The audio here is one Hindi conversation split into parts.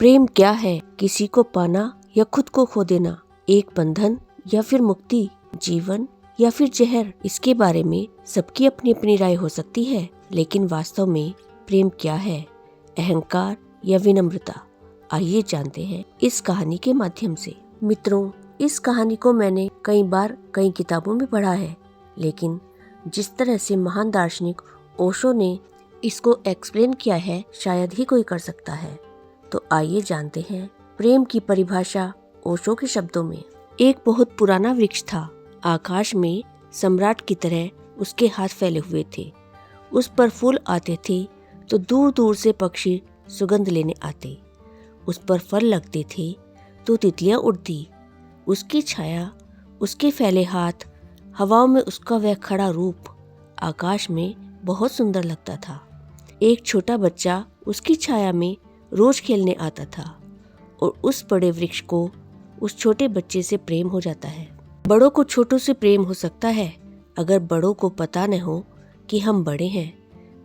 प्रेम क्या है? किसी को पाना या खुद को खो देना? एक बंधन या फिर मुक्ति? जीवन या फिर जहर? इसके बारे में सबकी अपनी अपनी राय हो सकती है, लेकिन वास्तव में प्रेम क्या है? अहंकार या विनम्रता? आइए जानते हैं इस कहानी के माध्यम से। मित्रों, इस कहानी को मैंने कई बार कई किताबों में पढ़ा है, लेकिन जिस तरह से महान दार्शनिक ओशो ने इसको एक्सप्लेन किया है, शायद ही कोई कर सकता है। तो आइए जानते हैं प्रेम की परिभाषा ओशो के शब्दों में। एक बहुत पुराना वृक्ष था। आकाश में सम्राट की तरह उसके हाथ फैले हुए थे। उस पर फूल आते थे तो दूर दूर से पक्षी सुगंध लेने आते। उस पर फल लगते थे तो तितलियां उड़ती। उसकी छाया, उसके फैले हाथ, हवाओं में उसका वह खड़ा रूप आकाश में बहुत सुंदर लगता था। एक छोटा बच्चा उसकी छाया में रोज खेलने आता था और उस बड़े वृक्ष को उस छोटे बच्चे से प्रेम हो जाता है। बड़ों को छोटों से प्रेम हो सकता है अगर बड़ों को पता न हो कि हम बड़े हैं।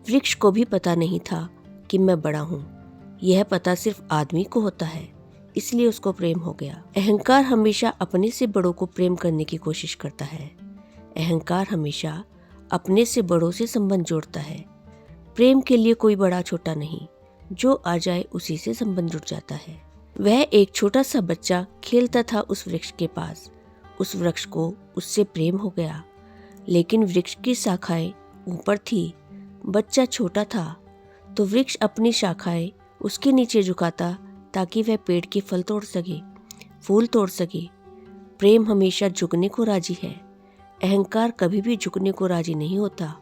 वृक्ष को भी पता नहीं था कि मैं बड़ा हूँ। यह पता सिर्फ आदमी को होता है, इसलिए उसको प्रेम हो गया। अहंकार हमेशा अपने से बड़ों को प्रेम करने की कोशिश करता है। अहंकार हमेशा अपने से बड़ों से संबंध जोड़ता है। प्रेम के लिए कोई बड़ा छोटा नहीं, जो आ जाए उसी से संबंध जुड़ जाता है। वह एक छोटा सा बच्चा खेलता था उस वृक्ष के पास। उस वृक्ष को उससे प्रेम हो गया, लेकिन वृक्ष की शाखाएं ऊपर थी। बच्चा छोटा था तो वृक्ष अपनी शाखाएं उसके नीचे झुकाता ताकि वह पेड़ के फल तोड़ सके, फूल तोड़ सके। प्रेम हमेशा झुकने को राजी है। अहंकार कभी भी झुकने को राजी नहीं होता।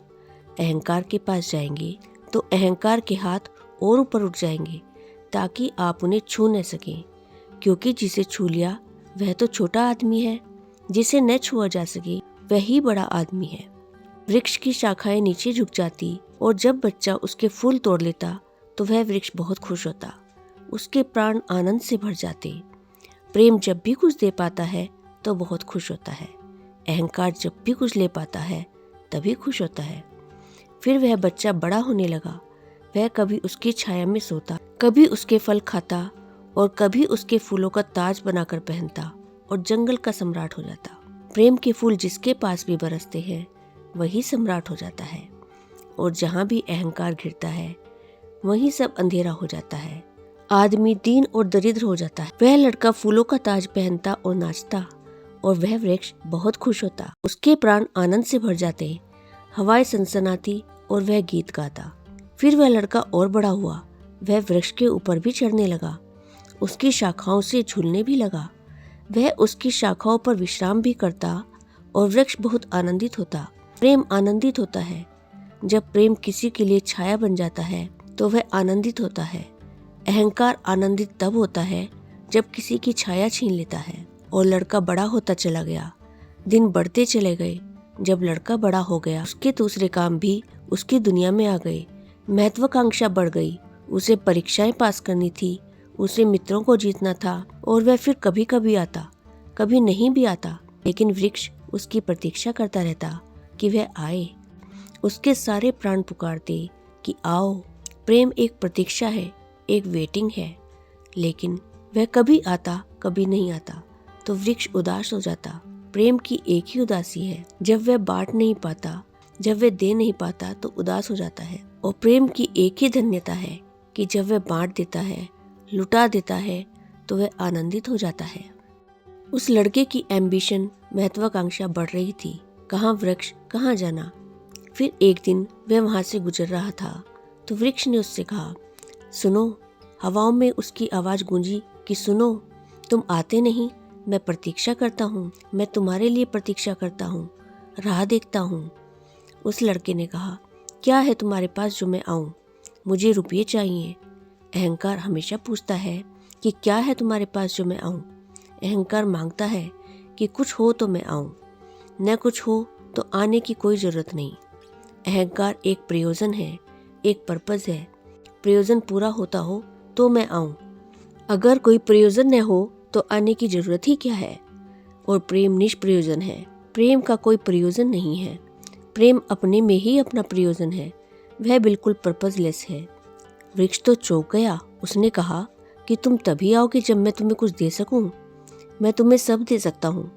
अहंकार के पास जाएंगे तो अहंकार के हाथ और ऊपर उठ जाएंगे ताकि आप उन्हें छू न सकें, क्योंकि जिसे छू लिया वह तो छोटा आदमी है। जिसे न छुआ जा सके वही बड़ा आदमी है। वृक्ष की शाखाएं नीचे झुक जाती और जब बच्चा उसके फूल तोड़ लेता तो वह वृक्ष बहुत खुश होता। उसके प्राण आनंद से भर जाते। प्रेम जब भी कुछ दे पाता है तो बहुत खुश होता है। अहंकार जब भी कुछ ले पाता है तभी खुश होता है। फिर वह बच्चा बड़ा होने लगा। वह कभी उसकी छाया में सोता, कभी उसके फल खाता और कभी उसके फूलों का ताज बनाकर पहनता और जंगल का सम्राट हो जाता। प्रेम के फूल जिसके पास भी बरसते हैं वही सम्राट हो जाता है, और जहाँ भी अहंकार घिरता है वहीं सब अंधेरा हो जाता है। आदमी दीन और दरिद्र हो जाता है। वह लड़का फूलों का ताज पहनता और नाचता और वह वृक्ष बहुत खुश होता। उसके प्राण आनंद से भर जाते। हवाएं सनसनाती और वह गीत गाता। फिर वह लड़का और बड़ा हुआ। वह वृक्ष के ऊपर भी चढ़ने लगा, उसकी शाखाओं से झूलने भी लगा। वह उसकी शाखाओं पर विश्राम भी करता और वृक्ष बहुत आनंदित होता। प्रेम आनंदित होता है। जब प्रेम किसी के लिए छाया बन जाता है तो वह आनंदित होता है। अहंकार आनंदित तब होता है जब किसी की छाया छीन लेता है। और लड़का बड़ा होता चला गया। दिन बढ़ते चले गए। जब लड़का बड़ा हो गया, उसके दूसरे काम भी उसकी दुनिया में आ गए। महत्वाकांक्षा बढ़ गई। उसे परीक्षाएं पास करनी थी, उसे मित्रों को जीतना था, और वह फिर कभी कभी आता, कभी नहीं भी आता। लेकिन वृक्ष उसकी प्रतीक्षा करता रहता कि वह आए। उसके सारे प्राण पुकारते कि आओ। प्रेम एक प्रतीक्षा है, एक वेटिंग है, लेकिन वह कभी आता, कभी नहीं आता, तो वृक्ष उदास हो जाता। प्रेम की एक ही उदासी है, जब वह बांट नहीं पाता, जब वह दे नहीं पाता तो उदास हो जाता है। और प्रेम की एक ही धन्यता है कि जब वह बांट देता है, लुटा देता है, तो वह आनंदित हो जाता है। उस लड़के की एम्बिशन, महत्वाकांक्षा बढ़ रही थी। कहाँ वृक्ष, कहाँ जाना। फिर एक दिन वह वहां से गुजर रहा था तो वृक्ष ने उससे कहा, सुनो। हवाओं में उसकी आवाज गूंजी कि सुनो, तुम आते नहीं। मैं प्रतीक्षा करता हूँ, मैं तुम्हारे लिए प्रतीक्षा करता हूँ, राह देखता हूँ। उस लड़के ने कहा, क्या है तुम्हारे पास जो मैं आऊँ? मुझे रुपये चाहिए। अहंकार हमेशा पूछता है कि क्या है तुम्हारे पास जो मैं आऊँ। अहंकार मांगता है कि कुछ हो तो मैं आऊँ, न कुछ हो तो आने की कोई जरूरत नहीं। अहंकार एक प्रयोजन है, एक पर्पस है। प्रयोजन पूरा होता हो तो मैं आऊँ। अगर कोई प्रयोजन न हो तो आने की जरूरत ही क्या है। और प्रेम निष्प्रयोजन है। प्रेम का कोई प्रयोजन नहीं है। प्रेम अपने में ही अपना प्रयोजन है। वह बिल्कुल पर्पसलेस है। वृक्ष तो चौंक गया। उसने कहा, कि तुम तभी आओगे जब मैं तुम्हें कुछ दे सकूं। मैं तुम्हें सब दे सकता हूँ,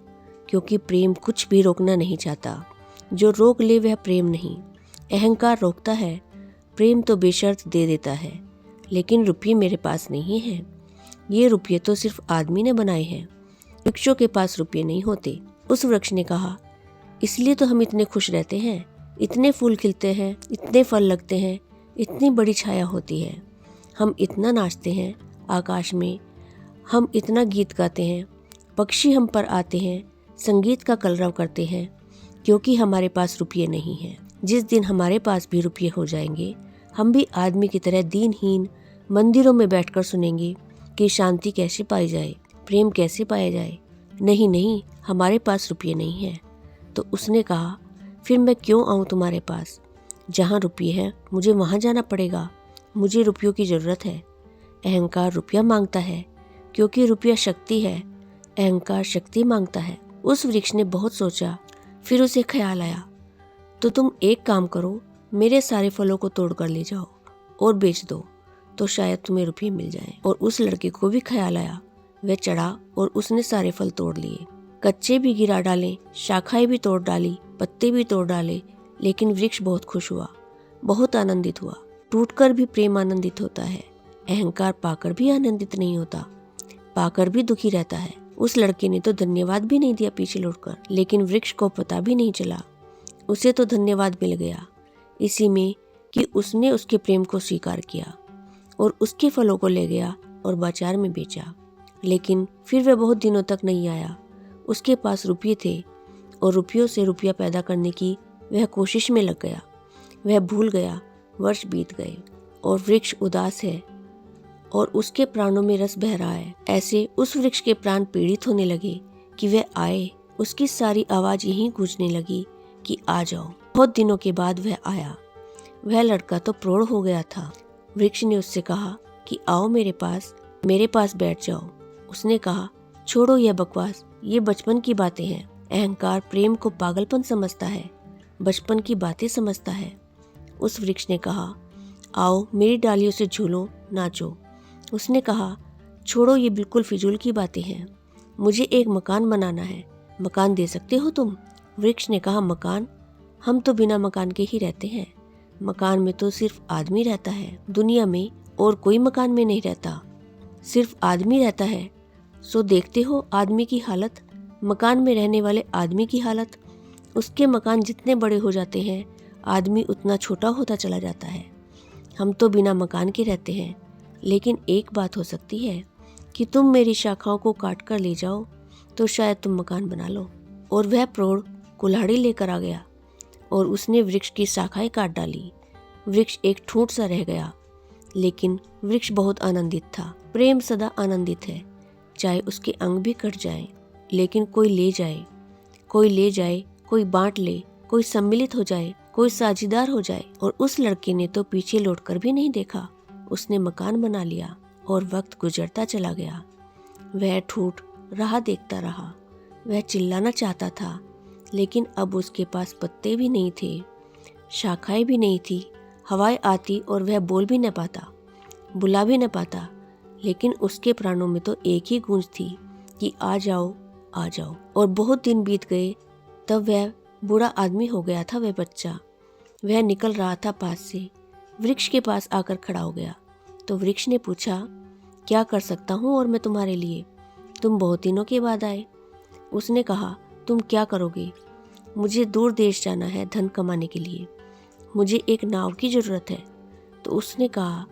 क्योंकि प्रेम कुछ भी रोकना नहीं चाहता। जो रोक ले वह प्रेम नहीं। अहंकार रोकता है, प्रेम तो बेशर्त दे देता है। लेकिन रुपये मेरे पास नहीं है। ये रुपये तो सिर्फ आदमी ने बनाए हैं, वृक्षों के पास रुपये नहीं होते। उस वृक्ष ने कहा, इसलिए तो हम इतने खुश रहते हैं, इतने फूल खिलते हैं, इतने फल लगते हैं, इतनी बड़ी छाया होती है। हम इतना नाचते हैं आकाश में, हम इतना गीत गाते हैं, पक्षी हम पर आते हैं, संगीत का कलरव करते हैं, क्योंकि हमारे पास रुपये नहीं हैं। जिस दिन हमारे पास भी रुपये हो जाएंगे, हम भी आदमी की तरह दीनहीन मंदिरों में बैठकर सुनेंगे कि शांति कैसे पाई जाए, प्रेम कैसे पाया जाए। नहीं नहीं, हमारे पास रुपये नहीं है। तो उसने कहा, फिर मैं क्यों आऊँ तुम्हारे पास? जहाँ रुपये है मुझे वहाँ जाना पड़ेगा। मुझे रुपयों की ज़रूरत है। अहंकार रुपया मांगता है, क्योंकि रुपया शक्ति है। अहंकार शक्ति मांगता है। उस वृक्ष ने बहुत सोचा, फिर उसे ख्याल आया, तो तुम एक काम करो, मेरे सारे फलों को तोड़ कर ले जाओ और बेच दो, तो शायद तुम्हें रुपये मिल जाएं। और उस लड़के को भी ख्याल आया। वह चढ़ा और उसने सारे फल तोड़ लिए। कच्चे भी गिरा डाले, शाखाएं भी तोड़ डाली, पत्ते भी तोड़ डाले, लेकिन वृक्ष बहुत खुश हुआ, बहुत आनंदित हुआ। टूटकर भी प्रेम आनंदित होता है। अहंकार पाकर भी आनंदित नहीं होता, पाकर भी दुखी रहता है। उस लड़के ने तो धन्यवाद भी नहीं दिया पीछे लौटकर, लेकिन वृक्ष को पता भी नहीं चला। उसे तो धन्यवाद मिल गया इसी में कि उसने उसके प्रेम को स्वीकार किया और उसके फलों को ले गया और बाजार में बेचा। लेकिन फिर वह बहुत दिनों तक नहीं आया। उसके पास रुपये थे और रुपयों से रुपया पैदा करने की वह कोशिश में लग गया। वह भूल गया। वर्ष बीत गए और वृक्ष उदास है और उसके प्राणों में रस बह रहा है। ऐसे उस वृक्ष के प्राण पीड़ित होने लगे कि वह आए। उसकी सारी आवाज़ यहीं गूंजने लगी कि आ जाओ। बहुत दिनों के बाद वह आया। वह लड़का तो प्रौढ़ हो गया था। वृक्ष ने उससे कहा कि आओ मेरे पास बैठ जाओ। उसने कहा, छोड़ो यह बकवास, ये बचपन की बातें हैं। अहंकार प्रेम को पागलपन समझता है, बचपन की बातें समझता है। उस वृक्ष ने कहा, आओ मेरी डालियों से झूलो, नाचो। उसने कहा, छोड़ो ये बिल्कुल फिजूल की बातें हैं। मुझे एक मकान बनाना है। मकान दे सकते हो तुम? वृक्ष ने कहा, मकान? हम तो बिना मकान के ही रहते हैं। मकान में तो सिर्फ आदमी रहता है। दुनिया में और कोई मकान में नहीं रहता, सिर्फ आदमी रहता है। सो देखते हो आदमी की हालत, मकान में रहने वाले आदमी की हालत। उसके मकान जितने बड़े हो जाते हैं, आदमी उतना छोटा होता चला जाता है। हम तो बिना मकान के रहते हैं। लेकिन एक बात हो सकती है कि तुम मेरी शाखाओं को काट कर ले जाओ, तो शायद तुम मकान बना लो। और वह प्रौढ़ कुल्हाड़ी लेकर आ गया और उसने वृक्ष की शाखाएं काट डाली। वृक्ष एक ठूंठ सा रह गया, लेकिन वृक्ष बहुत आनंदित था। प्रेम सदा आनंदित है, चाहे उसके अंग भी कट जाएं, लेकिन कोई ले जाए, कोई बांट ले, कोई सम्मिलित हो जाए, कोई साझीदार हो जाए। और उस लड़के ने तो पीछे लौटकर भी नहीं देखा। उसने मकान बना लिया और वक्त गुजरता चला गया। वह ठूठ राह देखता रहा। वह चिल्लाना चाहता था, लेकिन अब उसके पास पत्ते भी नहीं थे, शाखाएं भी नहीं थी। हवाएं आती और वह बोल भी न पाता, बुला भी न पाता। लेकिन उसके प्राणों में तो एक ही गूंज थी कि आ जाओ, आ जाओ। और बहुत दिन बीत गए, तब वह बूढ़ा आदमी हो गया था। वह बच्चा, वह निकल रहा था पास से, वृक्ष के पास आकर खड़ा हो गया। तो वृक्ष ने पूछा, क्या कर सकता हूँ और मैं तुम्हारे लिए? तुम बहुत दिनों के बाद आए। उसने कहा, तुम क्या करोगे? मुझे दूर देश जाना है धन कमाने के लिए। मुझे एक नाव की ज़रूरत है। तो उसने कहा,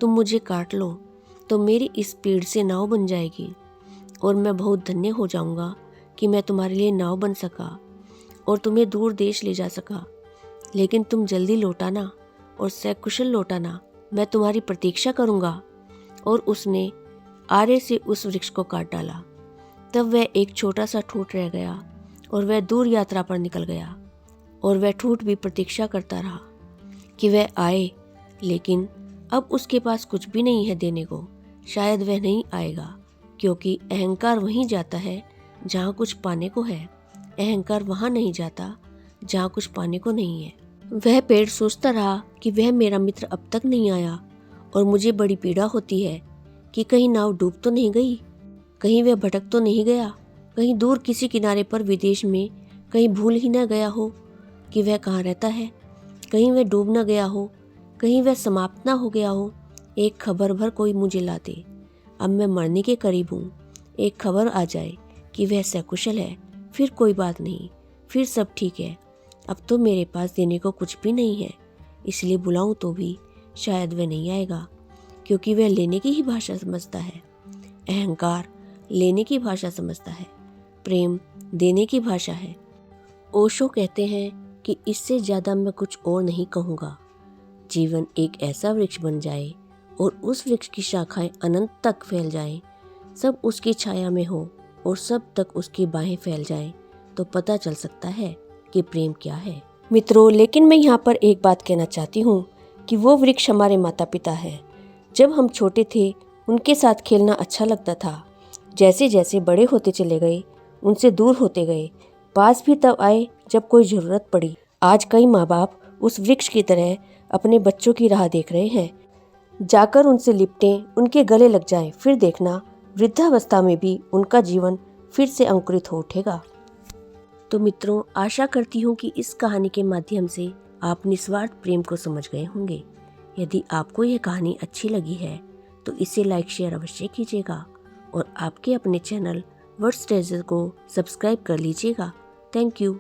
तुम मुझे काट लो तो मेरी इस पीड़ से नाव बन जाएगी और मैं बहुत धन्य हो जाऊंगा कि मैं तुम्हारे लिए नाव बन सका और तुम्हें दूर देश ले जा सका। लेकिन तुम जल्दी लौटाना और सकुशल लौटाना, मैं तुम्हारी प्रतीक्षा करूंगा। और उसने आरे से उस वृक्ष को काट डाला। तब वह एक छोटा सा ठूंठ रह गया और वह दूर यात्रा पर निकल गया। और वह ठूंठ भी प्रतीक्षा करता रहा कि वह आए, लेकिन अब उसके पास कुछ भी नहीं है देने को। शायद वह नहीं आएगा, क्योंकि अहंकार वहीं जाता है जहाँ कुछ पाने को है। अहंकार वहाँ नहीं जाता जहाँ कुछ पाने को नहीं है। वह पेड़ सोचता रहा कि वह मेरा मित्र अब तक नहीं आया और मुझे बड़ी पीड़ा होती है कि कहीं नाव डूब तो नहीं गई, कहीं वह भटक तो नहीं गया, कहीं दूर किसी किनारे पर विदेश में कहीं भूल ही न गया हो कि वह कहाँ रहता है, कहीं वह डूब न गया हो, कहीं वह समाप्त ना हो गया हो। एक खबर भर कोई मुझे ला दे, अब मैं मरने के करीब हूँ। एक खबर आ जाए कि वह सकुशल है, फिर कोई बात नहीं, फिर सब ठीक है। अब तो मेरे पास देने को कुछ भी नहीं है, इसलिए बुलाऊं तो भी शायद वह नहीं आएगा, क्योंकि वह लेने की ही भाषा समझता है। अहंकार लेने की भाषा समझता है, प्रेम देने की भाषा है। ओशो कहते हैं कि इससे ज़्यादा मैं कुछ और नहीं कहूँगा। जीवन एक ऐसा वृक्ष बन जाए और उस वृक्ष की शाखाएं अनंत तक फैल जाएं, सब उसकी छाया में हो और सब तक उसकी बाहें फैल जाएं, तो पता चल सकता है कि प्रेम क्या है। मित्रों, लेकिन मैं यहाँ पर एक बात कहना चाहती हूँ कि वो वृक्ष हमारे माता पिता है। जब हम छोटे थे उनके साथ खेलना अच्छा लगता था। जैसे जैसे बड़े होते चले गए उनसे दूर होते गए। पास भी तब आए जब कोई ज़रूरत पड़ी। आज कई माँ बाप उस वृक्ष की तरह अपने बच्चों की राह देख रहे हैं, जाकर उनसे लिपटें, उनके गले लग जाएं, फिर देखना वृद्धावस्था में भी उनका जीवन फिर से अंकुरित हो उठेगा। तो मित्रों, आशा करती हूँ कि इस कहानी के माध्यम से आप निस्वार्थ प्रेम को समझ गए होंगे। यदि आपको यह कहानी अच्छी लगी है तो इसे लाइक शेयर अवश्य कीजिएगा और आपके अपने चैनल वर्ड्स ट्रेजर को सब्सक्राइब कर लीजिएगा। Thank you.